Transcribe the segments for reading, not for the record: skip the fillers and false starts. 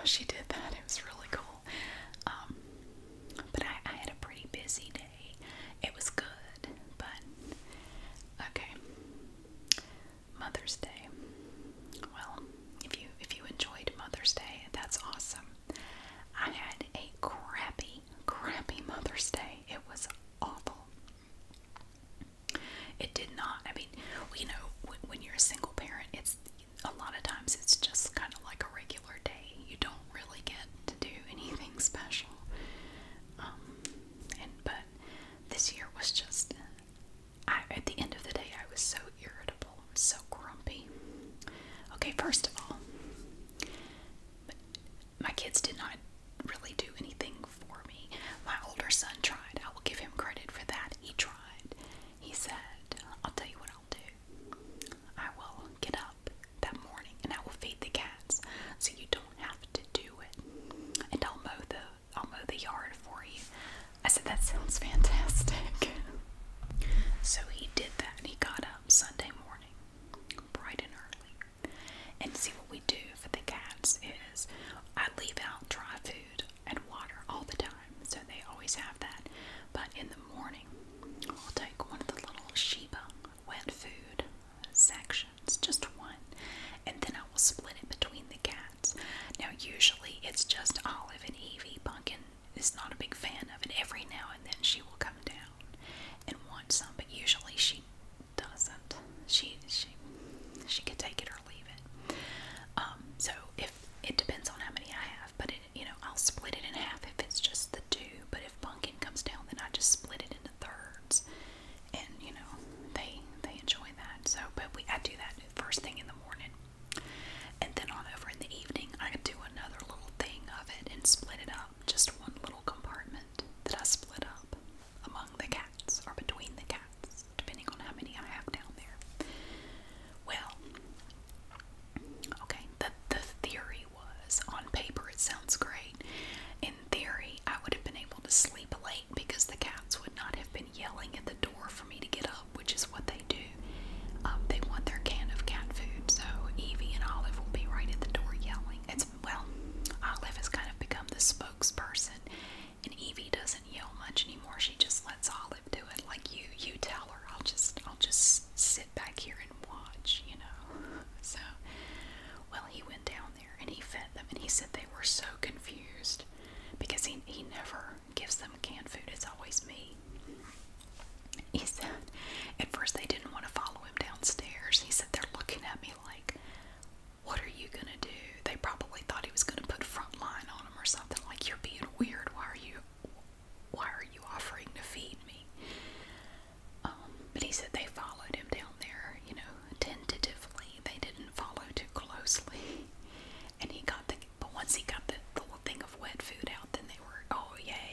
she did that. It was really cool. But I had a pretty busy day. It was good, but okay. Mother's Day. Well, if you enjoyed Mother's Day, that's awesome. I had a crappy Mother's Day. It was awful. It did not. I mean, you know, when you're a single parent, it's a lot of times it's just kind of like a regular day. You don't really get to do anything special. But this year was just, at the end of the day, I was so irritable, so grumpy. Okay, first of all, my kids did not really do anything for me. My older son tried. I will give him credit for that. He tried. He said, I'll tell you what I'll do. I will get up that morning and I will feed the cats so you don't have to do it. And I'll mow the yard for you. I said, that sounds fantastic. So he did that. He got up Sunday morning, bright and early. And see, what we do for the cats is I leave out dry food and water all the time, so they always have that. But in the morning, I'll take one of the little Sheba wet food sections, just one, and then I will split it between the cats. Now, usually it's just Olive and Evie. Pumpkin is not a big fan of it. Every now and then she will come down and want some, but usually she doesn't. She could take it or leave it. So if it depends on how many I have, but I'll split it in half if it's just the two. But if Pumpkin comes down, then I just split it into thirds, and they enjoy that. So, but I do that first thing in the morning, and then on over in the evening, I do another little thing of it and split it up. Just one little compartment that I split up among the cats or between the cats, depending on how many I have down there. Well, okay, the theory was, on paper it sounds great. In theory, I would have been able to sleep late because the cats would not have been yelling at the door for me to get up, which is what they do. They want their can of cat food, so Evie and Olive will be right at the door yelling. Olive has kind of become the spokesperson, and Evie doesn't yell much anymore. She just lets Olive do it. Like you tell her, I'll just sit back here and watch, So, well, he went down there and he fed them, and he said they were so confused because he never gives them canned food. It's always me. He said at first they didn't want to follow him downstairs. He said they're looking at me like, what are you gonna do? They probably thought he was gonna put Frontline on him or something, like, you're being weird. Why are you offering to feed me? But he said they followed him down there, tentatively. They didn't follow too closely. And but once he got the little thing of wet food out, then they were, oh yay,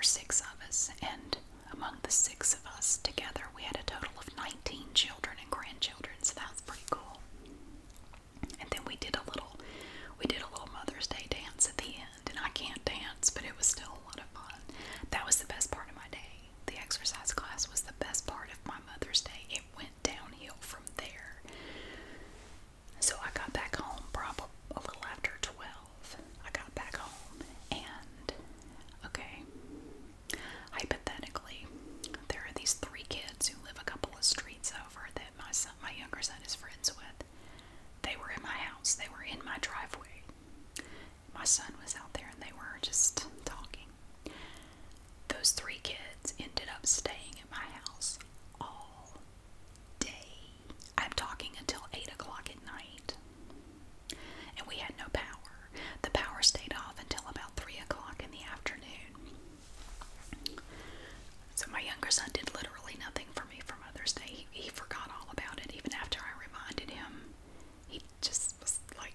were 6 of us, and among the 6 of us together, we had a total of 19 children and grandchildren, so that was pretty cool. And then we did a little Mother's Day dance at the end, and I can't dance, but it was still a lot of fun. That was the best part of my day. The exercise class was the best part of my Mother's Day. It went downhill from there. So I got back home probably a little after 12. I got back home, and okay, hypothetically, there are these 3 kids who live a couple of streets over that my younger son is friends with. They were in my house. They were in my driveway. My son was out there, and they were just talking. Those 3 kids ended up staying at my house all day. I'm talking until 8 o'clock at night. And we had no power. The power stayed off until about 3 o'clock in the afternoon. So my younger son did literally nothing for me for Mother's Day. He forgot all about it. Even after I reminded him, he just was like,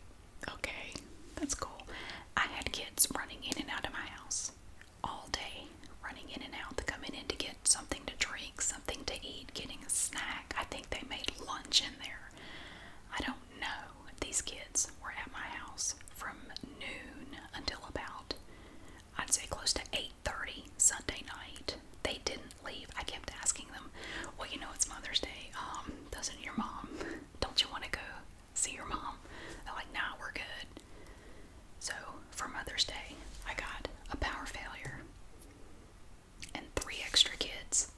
okay, that's cool. I had kids running in and out of my house all day, running in and out, coming in to get something to drink, something to eat, getting a snack. I think they made lunch in there. I don't know. These kids were at my house from noon until about, I'd say close to 8:30 Sunday night. They didn't leave. I kept asking them, well, you know, it's Mother's Day. Doesn't your mom, don't you want to go see your mom? They're like, nah, we're good. So for Mother's Day, I got a power failure and 3 extra kids.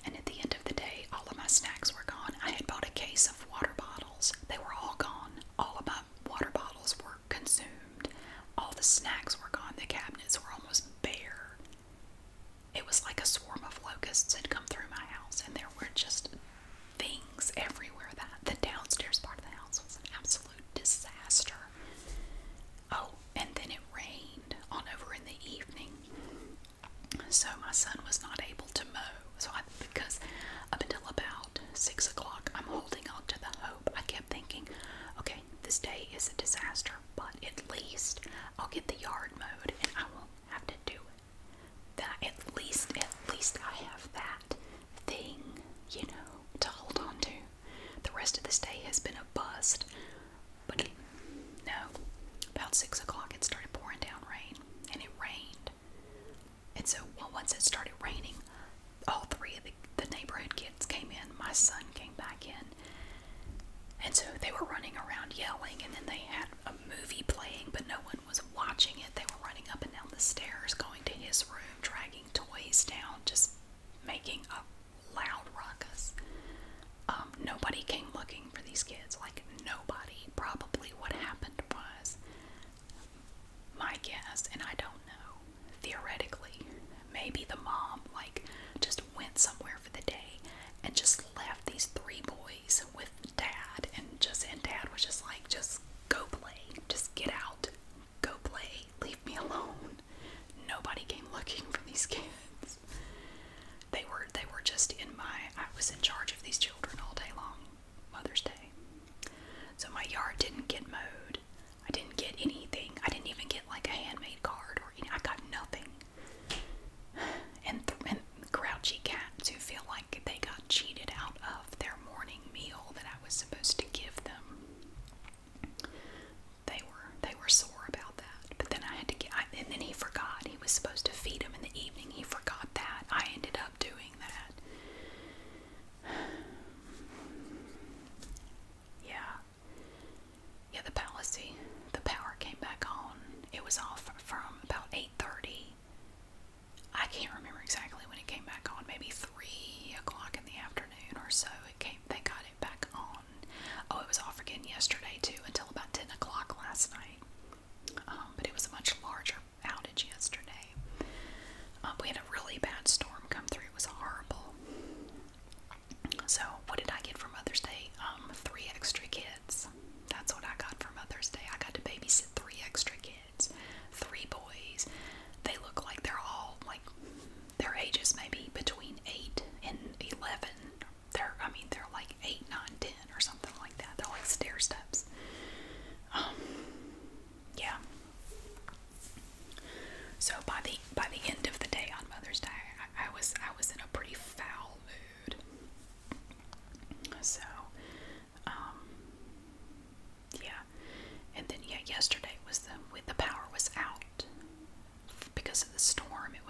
And at the end of the day, all of my snacks were gone. I had bought a case of water bottles. They were all gone. All of my water bottles were consumed. All the snacks were gone. The cabinets were almost bare. It was like a swarm of locusts had come through my house, and there were just things everywhere. The downstairs part of the house was an absolute disaster. Oh, and then it rained on over in the evening. So my son was not able to mow. So because up until about 6 o'clock, I'm holding on to the hope. I kept thinking, okay, this day is a disaster, but at least I'll get the yard mowed and I won't have to do it. That at least I have that thing, you know, to hold on to. The rest of this day has been a bust. But no, about 6 o'clock it started pouring down rain, and it rained. And so once it started raining, all 3 of the neighborhood kids came in. My son came back in. And so they were running around yelling, and then they had a movie playing, but no one was watching it. They were running up and down the stairs, going to his room, dragging toys down, just making a loud ruckus. Nobody came looking for these kids. Like, nobody. Probably what happened was, my guess, and I don't know, theoretically, maybe the mom, like, just went somewhere for the day and just left these 3 boys with dad, and dad was just like, just go play, just get out, go play, leave me alone. Nobody came looking for these kids. They were just I was in charge of these children all day long, Mother's Day.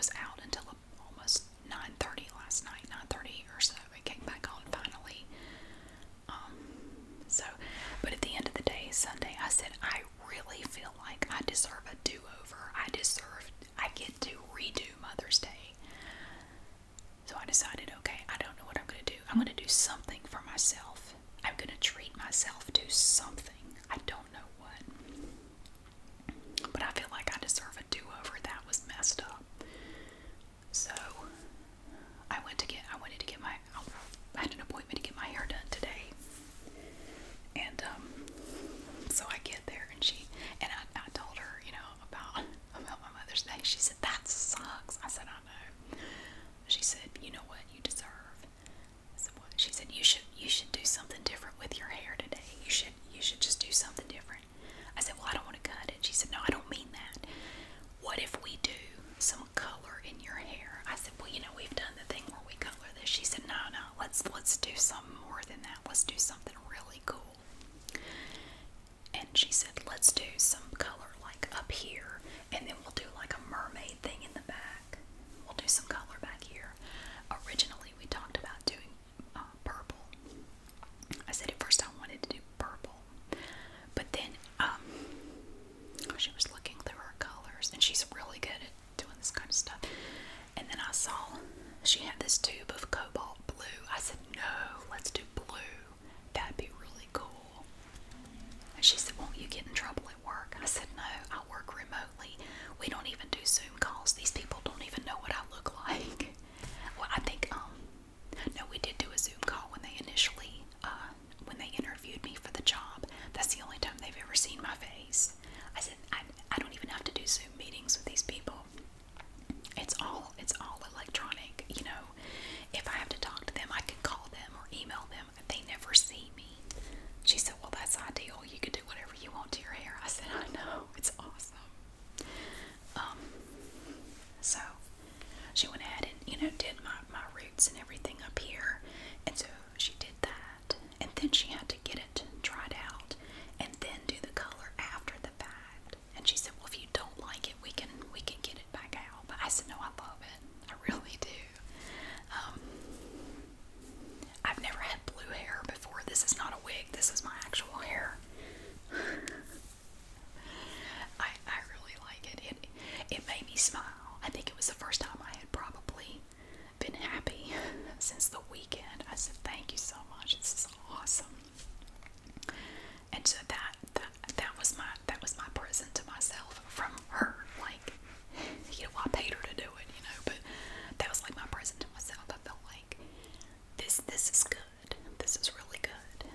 was out until almost 9:30 last night, 9:30 or so. It came back on finally. So, but at the end of the day, Sunday, I said, I really feel like I deserve a do-over. I get to redo Mother's Day. So I decided, okay, I don't know what I'm going to do. I'm going to do something for myself. I'm going to treat myself to something. I don't know what. But I feel like I deserve a do-over. That was messed up. So I wanted to get my, I had an appointment to get my hair done today. And so I get there, and I told her, about my Mother's Day. She said, that sucks. I said, I know. She said, you know what you deserve. I said, what? She said, you should do something different with your hair today. You should just do something different. I said, well, I don't want to cut it. She said, no, I don't mean that. What if we do some color in your hair? I said, well, we've done the thing where we color this. She said, no, let's do something more than that. Let's do something really cool. And she said, let's do some color like up here, and then we'll do like a mermaid thing in the back. We'll do some color back here. Originally, we talked about doing purple. I said at first I wanted to do purple, but then she was looking through her colors, and she's really good at doing this kind of stuff. And then I saw she had this tube of cobalt blue. I said, no, let's do blue. That'd be really cool. And she said, won't you get in trouble at work? I said, no, I work remotely. We don't even do Zoom calls. These people don't even know what I look like. Well, I think, no, we did do a Zoom call when they initially, when they interviewed me for the job. That's the only time they've ever seen my face. I said, I don't even have to do Zoom meetings with these people. It's all electronic. If I have to talk to them, I can call them or email them. They never see me. She said, well, that's ideal. You could do whatever you want to your hair. I said, I know. It's awesome. So she went ahead and, did my roots and everything up here. And so she did that. And then she had to get it dried out and then do the color after the fact. And she said, well, if you don't like it, we can get it back out. But I said, no, I love it. I really do. I've never had blue hair before. This is not a wig. This is my actual hair. I really like it. It made me smile. I think it was the first time I had probably been happy since the weekend. I said, thank you so much. This is awesome. And so that was my present to myself from her. Like, I paid her to do it, but that was like my present to myself. I felt like this is good. This is really good,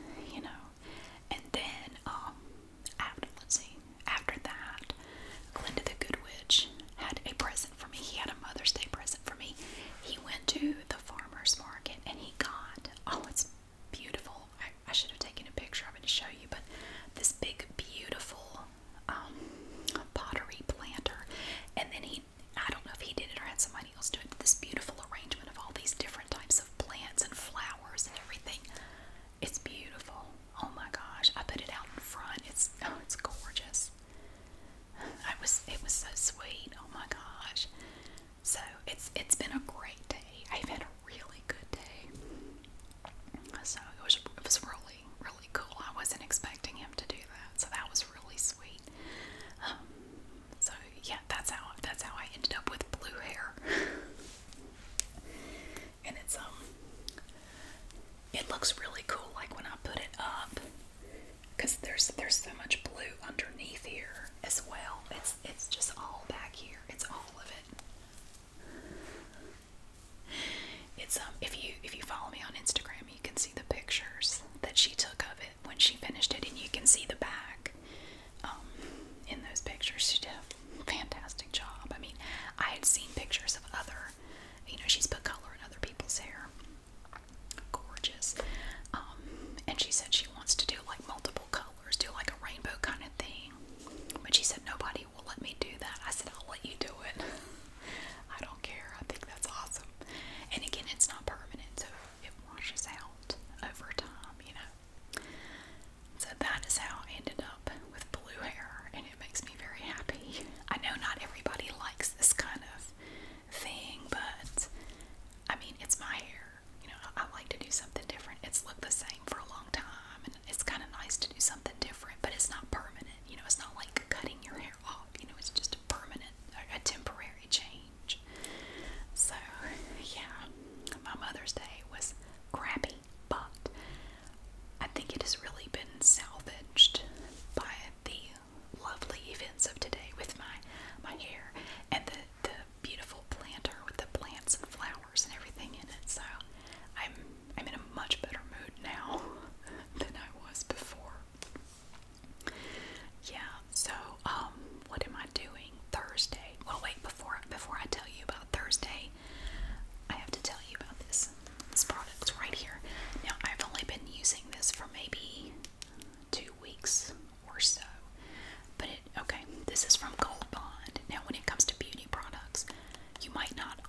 might not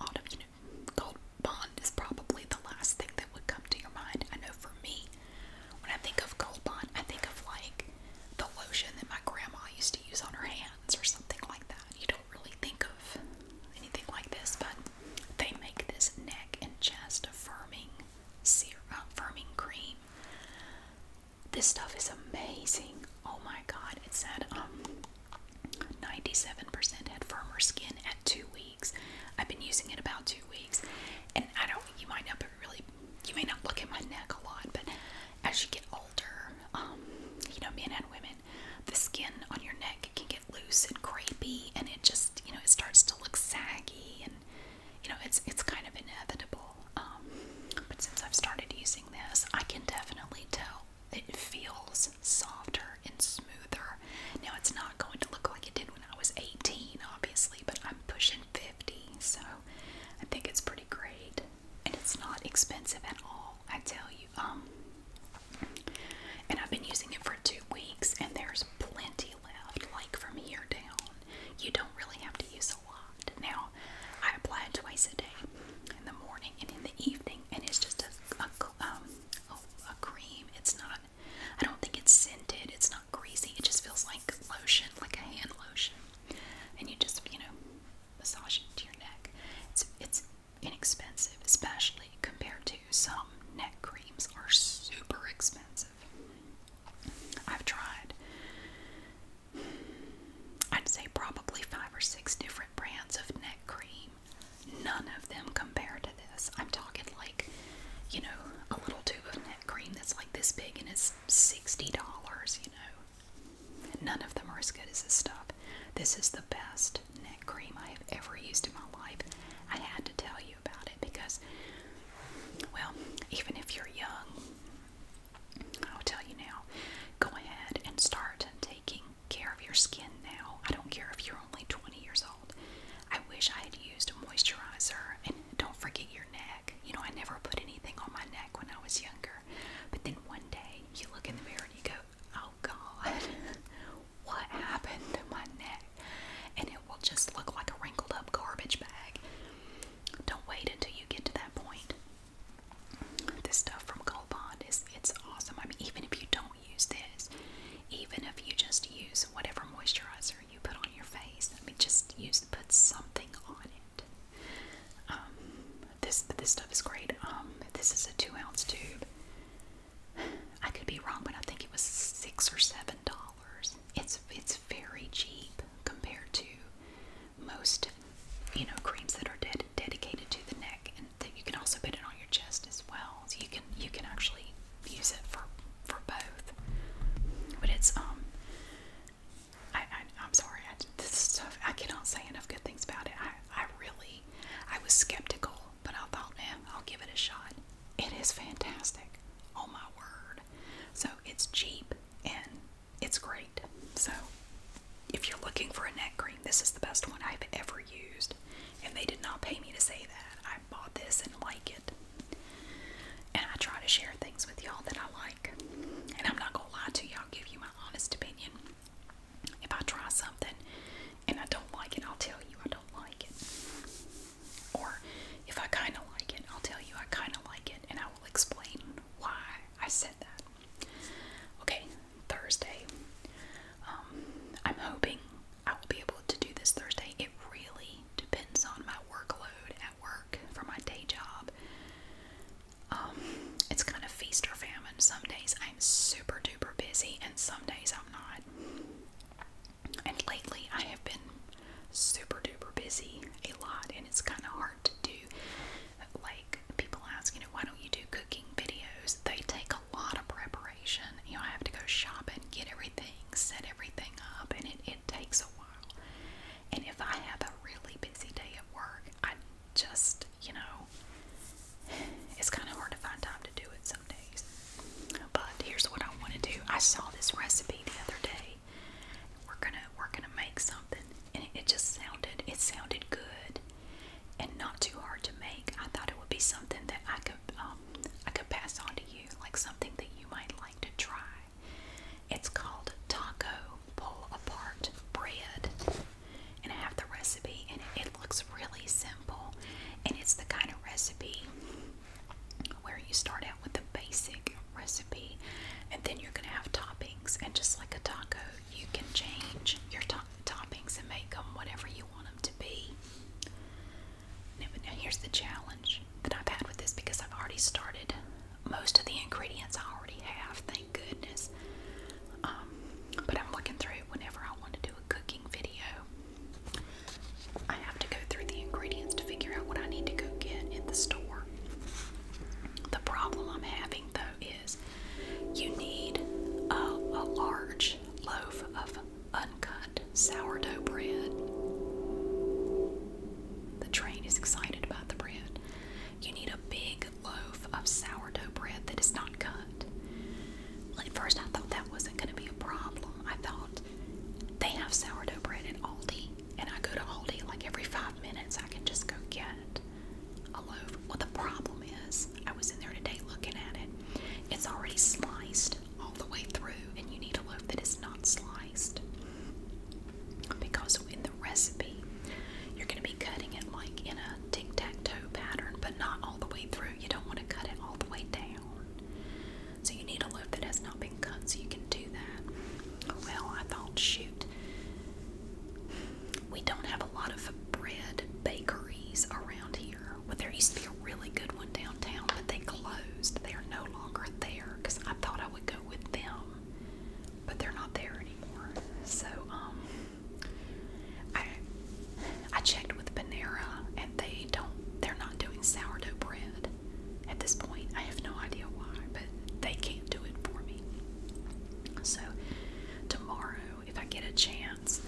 Gold Bond is probably the last thing that would come to your mind. I know for me, when I think of Gold Bond, I think of like the lotion that my grandma used to use on her hands or something like that. You don't really think of anything like this, but they make this neck and chest affirming serum, affirming cream. This stuff is amazing. Oh my god, it said 97% had firmer skin at 2 weeks. I've been using it about 2 weeks, and you may not look at my neck a lot, but as you get older, men and women, the skin on your neck can get loose and crepey, and it just, it starts to look saggy, and it's kind of inevitable. But since I've started using this, I can definitely tell it feels softer and smoother. Now, it's not going to look like it did when I was 18, obviously, but I'm pushing 50, so I think it's pretty great. And it's not expensive at all, I tell you. And I've been using it for 2 weeks, and there's plenty left, like from here down. You don't really have to use a lot. Now, I apply it twice a day, in the morning and in the evening, and it's just a cream. It's not, I don't think it's scented, it's not greasy, it just feels like lotion, like a hand lotion. And you just, massage it to your neck. It's inexpensive, especially compared to some neck creams are super expensive. I've tried, I'd say probably 5 or 6 different brands of neck cream. None of them compare to this. I'm talking like, a little tube of neck cream that's like this big and it's $60, None of them are as good as this stuff. This is the best neck cream I have ever used in my life. I had to tell you about it because, well, even if you're young, I'll tell you now, go ahead and start taking care of your skin now. I don't care if you're only 20 years old. I wish I had used a moisturizer, and don't forget your neck. I never put anything on my neck when I was younger, but then one day you look in the mirror and you go, oh god, what happened to my neck? And it will just look like a wrinkled up garbage bag. Don't wait until you get to that point. This stuff from Gold Bond it's awesome. I mean, even if you don't use this, even if you just use whatever moisturizer you put on your face, just put something on it. This stuff is great. This is a 2-ounce tube. I could be wrong, but I think it was $6 or $7. It's very cheap compared to most, creams that are dedicated to the neck, and that you can also put it on your chest as well. So you can actually use it for both. But it's I'm sorry, this stuff, I cannot say enough good things about it. I was skeptical, but I thought, I'll give it a shot. It is fantastic. Oh my word. So it's cheap and it's great. So if you're looking for a neck cream, this is the best one I've ever used. And they did not pay me to say that. I bought this and like it. And I try to share things with y'all that I like. And I'm not gonna lie to you, I'll give you my honest opinion. If I try something and I don't like it, I'll tell you I don't like it. Or if I kind of like it, I'll tell you I kind of like it, and I will explain why I said that. Okay, Thursday. I'm hoping I will be able to do this Thursday. It really depends on my workload at work for my day job. It's kind of feast or famine recipe where you start out with the basic recipe, and then you're going to have toppings. And just like a taco, you can change your toppings and make them whatever you want them to be. Now here's the challenge that I've had with this, because I've already started most of the ingredients. I already have, thank goodness. But I'm looking through it whenever I want to do a cooking video. I have to go through the ingredients to figure out what I need to go get in the store. The problem I'm having though is you need a large loaf of uncut sourdough bread. The train is excited about the bread. You need a big loaf of sourdough bread that is not cut. At first I thought that wasn't going to be a problem. I thought they have sourdough bread at Aldi, and I go to Aldi like every 5 minutes. I can just go get a loaf. Well, the problem is, I was in there today looking at it. It's already sliced all the way through, and you need a loaf that is not sliced. Because in the recipe, you're going to be cutting it like in a tic-tac-toe pattern, but not all the way through. You don't want to cut it all the way down. So you need a loaf that has not been cut so you can do that. Well, I thought, shoot, we don't have a lot of bread bakeries around here. Well, there used to be a really good one downtown, but they closed. They are no longer there, because I thought I would go with them, but they're not there anymore. So, I checked with Panera, and they're not doing sourdough bread at this point. I have no idea why, but they can't do it for me. So tomorrow, if I get a chance,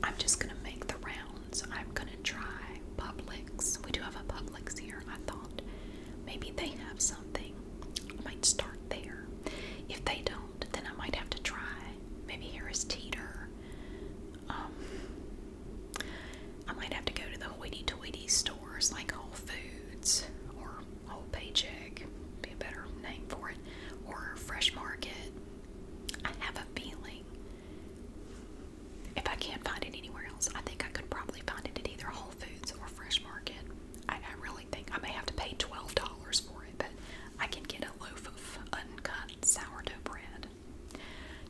I'm just gonna make the rounds. I'm gonna try Publix. We do have a Publix here. I thought maybe they have something. I might start there. If they don't, then I might have to try maybe Harris Teeter. I might have to go to the hoity-toity stores like Whole Foods or Whole Paycheck, be a better name for it, or Fresh Market. I have a feeling if I can't find it anywhere else, I think I could probably find it at either Whole Foods or Fresh Market. I really think I may have to pay $12 for it, but I can get a loaf of uncut sourdough bread.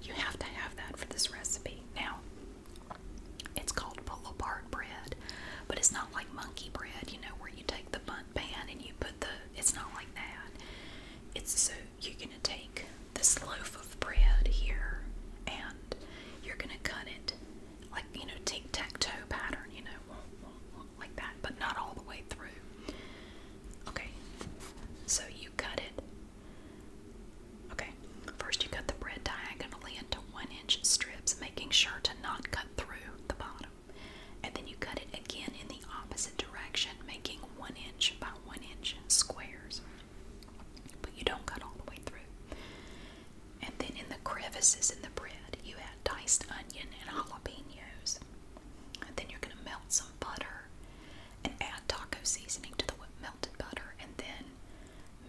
You have to have that for this recipe. Now, it's called pull-apart bread, but it's not like monkey bread, you know, where you take the bundt pan and you put it's not like that. So you're going to take this loaf of bread here, and you're going to cut it like, you know, tic-tac-toe pattern, you know, like that, but not all the way through. Okay, so you cut it. Okay, first you cut the bread diagonally into 1-inch strips, making sure to not cut through the bottom. And then you cut it again in the opposite direction, making 1-inch by 1-inch squares. But you don't cut all the way through. And then in the crevices in the bread, you add diced onion and jalapenos. And then you're going to melt some butter and add taco seasoning to the melted butter, and then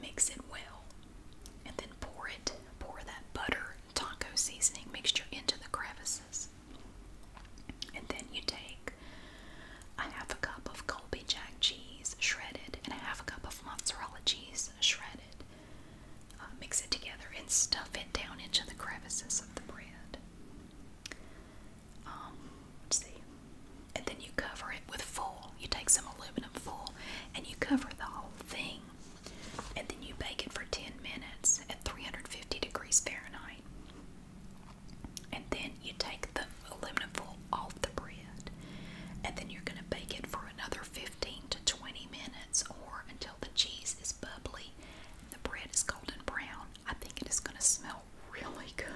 mix it well. And then pour that butter and taco seasoning mixture into the crevices. And then you take a half a cup of Colby Jack cheese shredded and a half a cup of mozzarella cheese shredded. Mix it together and stuff it down into the crevices of the bread. Let's see. And then you cover it with foil. You take some aluminum foil and you cover the whole thing. And then you bake it for 10 minutes at 350 degrees Fahrenheit. And then you take the aluminum foil off the bread. And then you're going to bake it for another 15 to 20 minutes, or until the cheese is bubbly and the bread is golden brown. I think it is going to smell really good.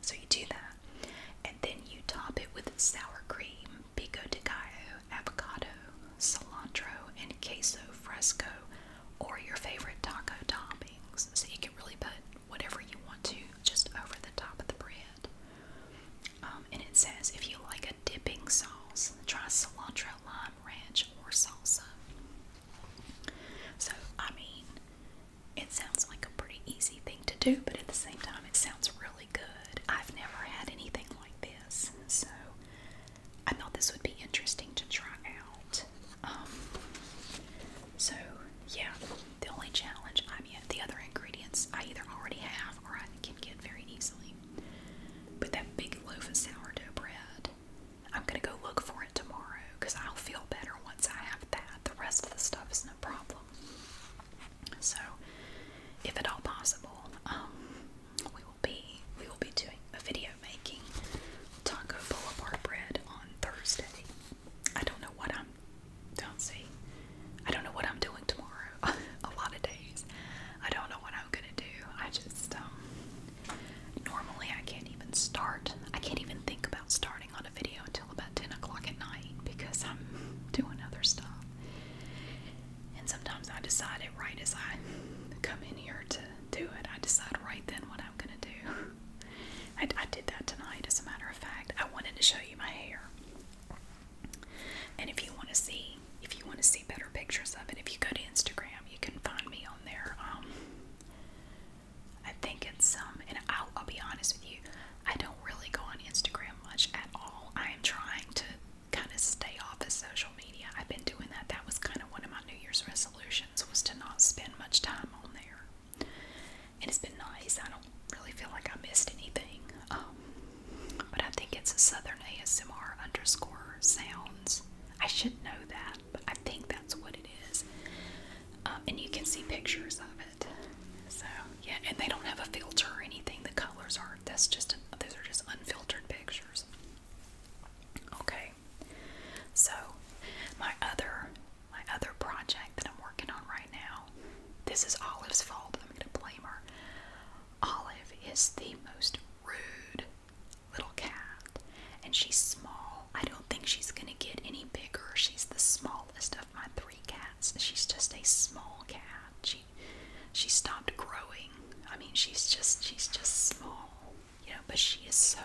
So you do that. And then you top it with sour cream, pico de gallo, avocado, cilantro, and queso fresco, or your favorite taco toppings. So you can really put whatever you want to just over the top of the bread. And it says if you like a dipping sauce, try cilantro, lime, ranch, or salsa. So, I mean, it sounds like a pretty easy thing to do, but at the same time, it sounds really good. I've never had anything like this, so I thought this would be interesting to try out. pictures of it. So yeah, and they don't have a filter or anything. The colors are, those are just unfiltered pictures. Okay, so my other project that I'm working on right now, this is Olive's fault. I'm gonna blame her. Olive is the most rude little cat, and she's small. I don't think she's gonna get any bigger. She's the smallest of my 3 cats. She's just a small cat. She stopped growing. I mean, she's just small, you know. But she's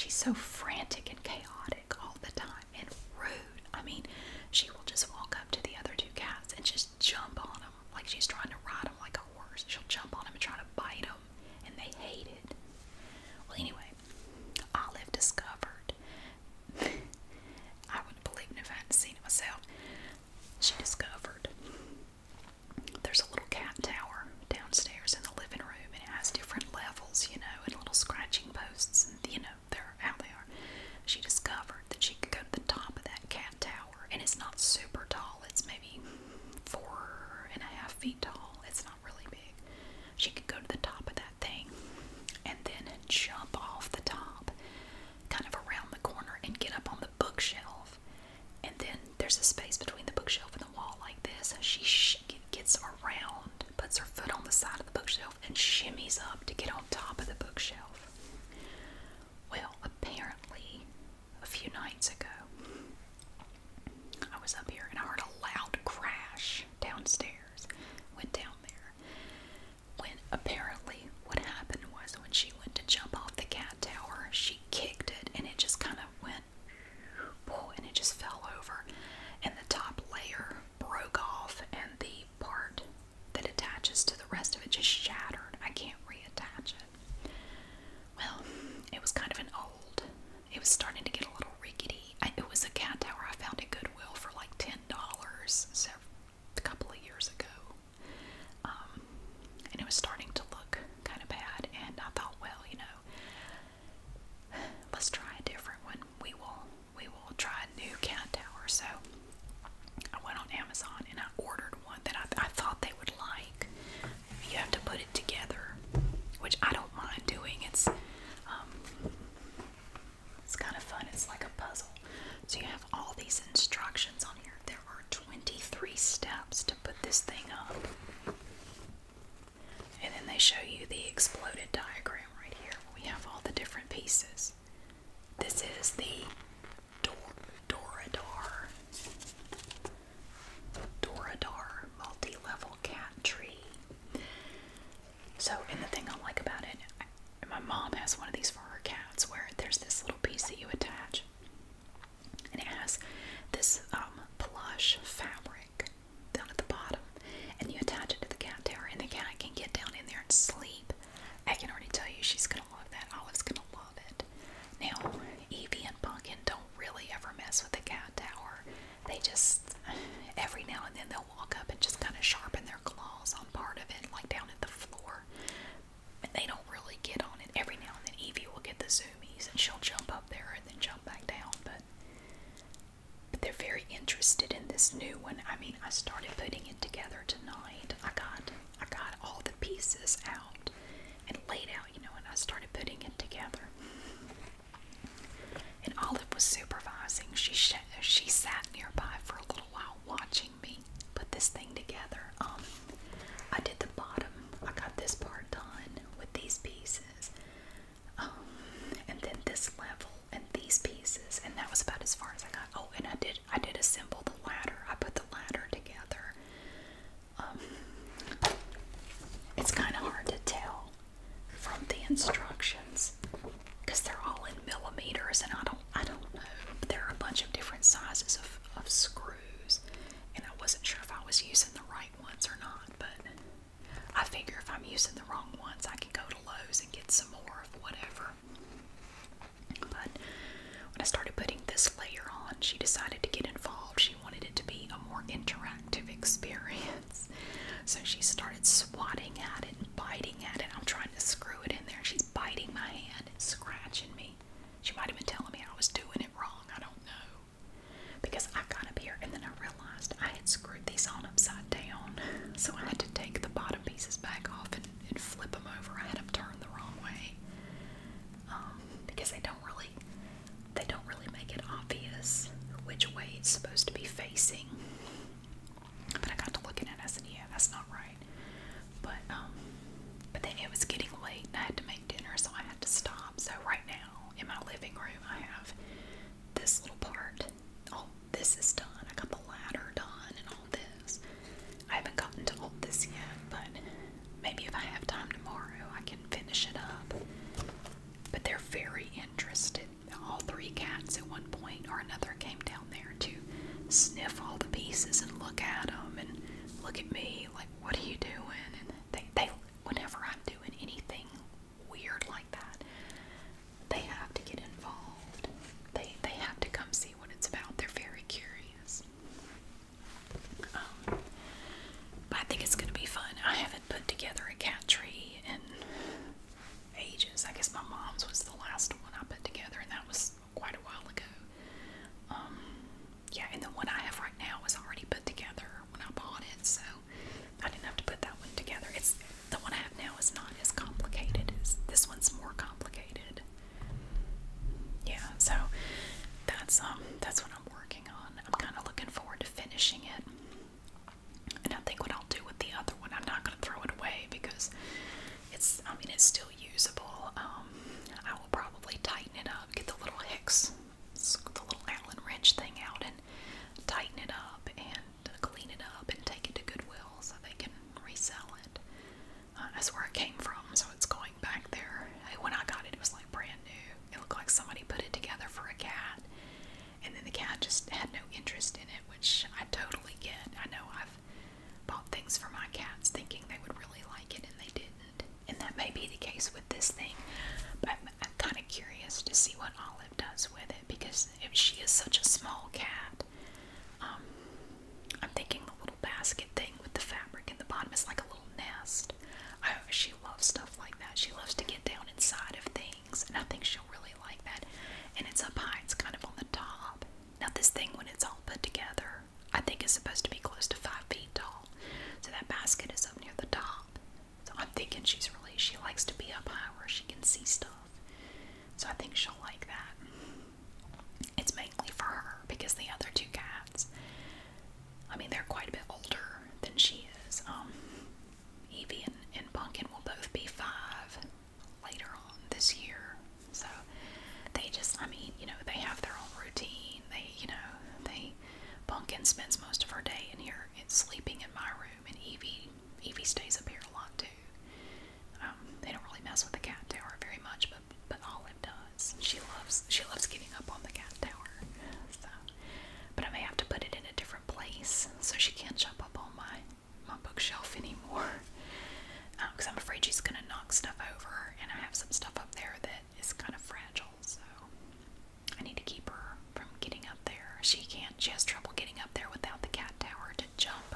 so frantic and chaotic all the time and rude. I mean, she will just walk up to the other 2 cats and just jump on them like she's trying to ride them like a horse. She'll jump on them and try to bite them, and they hate it. Well, anyway, Olive discovered, I wouldn't believe it if I hadn't seen it myself, she discovered there's a little cat tower downstairs in the living room, and it has different levels, you know, and little scratching posts, and you know, they're how they are. She discovered that she could go to the top of that cat tower, and it's not super tall, it's maybe 4.5 feet tall, it's not really big. She could go to the top of that thing, and then jump off the top, kind of around the corner, and get up on the bookshelf. And then there's a space between the bookshelf and the wall like this. She gets around, puts her foot on the side of the bookshelf, and shimmies up to get on top of the bookshelf. Well, apparently, a few nights ago, I was up here and I heard a loud crash downstairs. Went down there. When apparently what happened was when she went to jump off the cat tower, she kicked it and it just kind of went, whoa, and it just fell over. And the top layer broke off, and the part that attaches to the rest of it just shattered. I can't reattach it. Well, it was kind of it was starting to get a little rickety. It was a cat tower I found at Goodwill for like $10 a couple of years ago. And it was starting to look kind of bad, and I thought, well, you know, let's try a different one. We will try a new cat tower. So I went on Amazon and I ordered one that I thought they would like. You have to put it together, which I don't mind doing. It's kind of fun. It's like a puzzle. So you have all these instructions on here. There are 23 steps to put this thing up. And then they show you the exploded diagram right here. We have all the different pieces. This is the Doradar multi-level cat tree. So, and the thing I like about it, my mom has one of these for her cats where there's this little piece that you attach, and it has this plush fabric down at the bottom, and you attach it to the cat tower, and the cat can get down in there and sleep. I can already tell you she's gonna love that. Olive's gonna love it. Now, Evie and Pumpkin don't really ever mess with the cat tower. They just, every now and then they'll walk up and just kind of sharpen their claws on part of it, like down at the floor. And they don't really get on it. Every now and then Evie will get the zoomies and she'll jump up there and then jump back down. But they're very interested in this new one. I mean, I started putting it together tonight. I got all the pieces out and laid out, you know, and I started putting it together. And Olive was supervising. She sat nearby for a little while watching me put this thing together. I did the bottom. I got this part done with these pieces. And then this level and these pieces, and that was about as far as I got. Oh, and I did assemble the ladder. I put the ladder together. It's kind of hard to tell from the instructions because they're all in millimeters, and I don't know. There are a bunch of different sizes of screws, and I wasn't sure if I was using the right ones or not, but I figure if I'm using the wrong ones, I can go to Lowe's and get some more of whatever. But when I started putting this layer on, she decided to get involved. She wanted it to be a more interactive experience. So she started swatting at it and biting at it. I'm trying to screw it in there. She's biting my hand and scratching me. She might have been telling me I was doing it wrong. I don't know. Because I got up here and then I realized I had screwed these on upside down. this is done. I got the ladder done and all this. I haven't gotten to all this yet, but maybe if I have time tomorrow, I can finish it up. But they're very interested. All three cats at one point or another came down there to sniff all the pieces and look at them and look at me like, what are you doing? And they whenever I'm doing anything weird like that, they have to get involved. They have to come see what it's about. They're very curious. But I think it's going to be fun. I haven't put together a cat tree in ages. I guess my mom's was the last one I put together, and that was quite a while ago. Yeah, and the one I have right now was already put together when I bought it, so I didn't have to put that one together. The one I have now is not as complicated. This one's more complicated. Yeah, so that's what I'm working on. I'm kind of looking forward to finishing it. And I think what I'll do with the other one, I'm not going to throw it away because it's still usable. I will probably tighten it up, get the little hex, the little Allen wrench thing out, and tighten it up and clean it up and take it to Goodwill so they can resell it. That's where it came from, so it's going back there. When I got it, it was like brand new. It looked like somebody put it together for a cat, and then the cat just had no interest in it, which I totally get. I know I've bought things for my cats thinking they would really like it, and they didn't. And that may be the case with this thing, but I'm kind of curious to see what Olive does with it, because if she is such a small cat, I'm thinking the little basket thing with the fabric in the bottom is like a little nest. She loves stuff like that. She loves to get down inside of things, and I think she'll really like that. And it's up high, it's kind of on the top. Now this thing, when it's all put together, I think is supposed to be close to 5 feet tall. So that basket is up near the top. So I'm thinking she likes to be up high where she can see stuff. So I think she'll like that. It's mainly for her because the other two cats, they're quite a bit older than she is. Evie and Pumpkin will both be 5 later on this year. So they just, they have their own routine. Pumpkin spends most of her day in here sleeping in my room, and Evie stays up here a lot too. They don't really mess with the cat tower very much, but Olive does. She loves getting up on the cat tower. So, but I may have to put it in a different place so she can't jump up on my bookshelf anymore. Because I'm afraid she's gonna knock stuff over, and I have some stuff up there that is kind of fragile. So I need to keep her from getting up there. She has trouble getting up there without the cat tower to jump